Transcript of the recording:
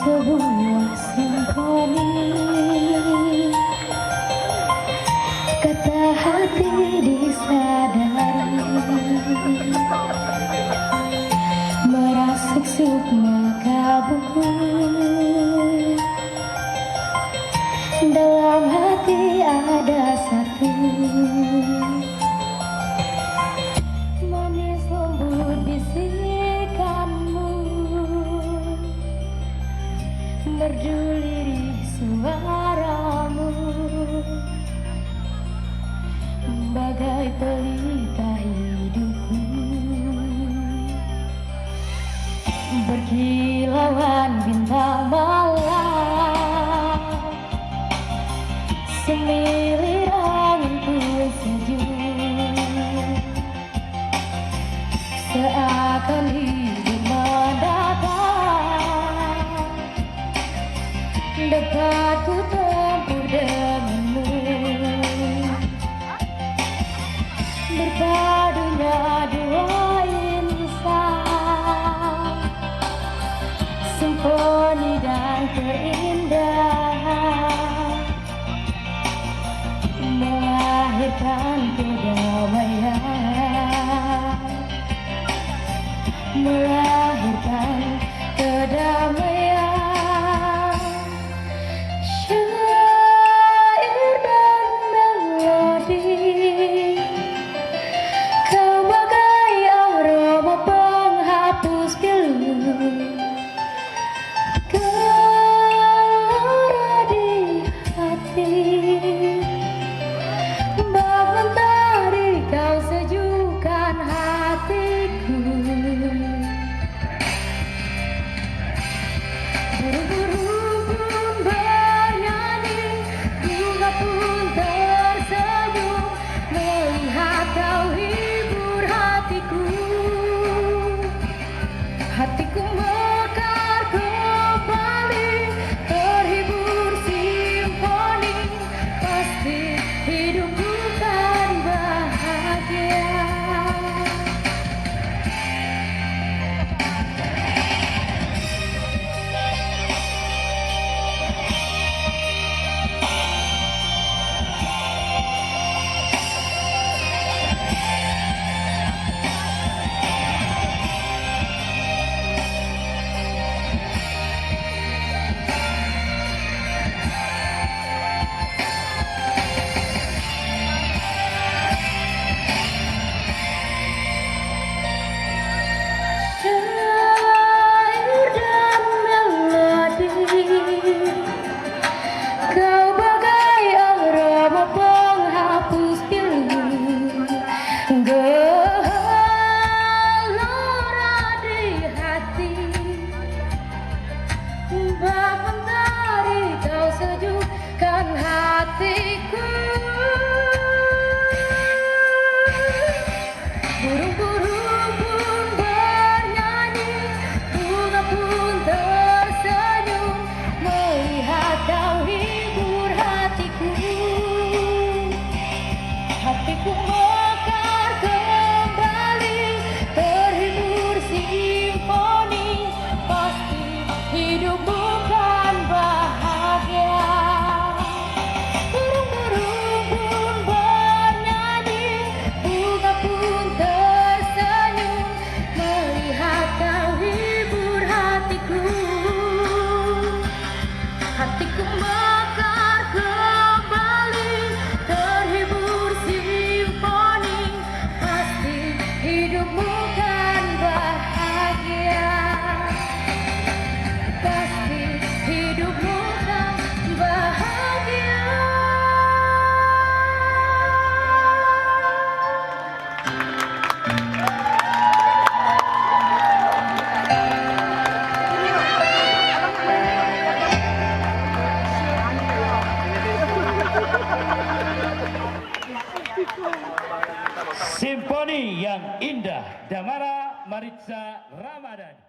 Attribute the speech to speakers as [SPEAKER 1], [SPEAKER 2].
[SPEAKER 1] Sebuah simfoni kata hati disadari, merasuk sukma kalbuku. Dalam hati ada satu manis lembut bisikanmu, merdu lirih suaramu, bagai pelita hidupku, berkilauan bintang malam, semilir angin pun sejuk, seakan hidup mendatar, dekat ku tempuh denganmu, berpadunya dua insan, simfoni dan keindahan, melahirkan kedamaian, melahirkan kedamaian. Syair dan melodi, kau bagai aroma penghapus pilu, gelora di hati, bak mentah
[SPEAKER 2] Simfoni yang indah, Damara Maritza Ramadan.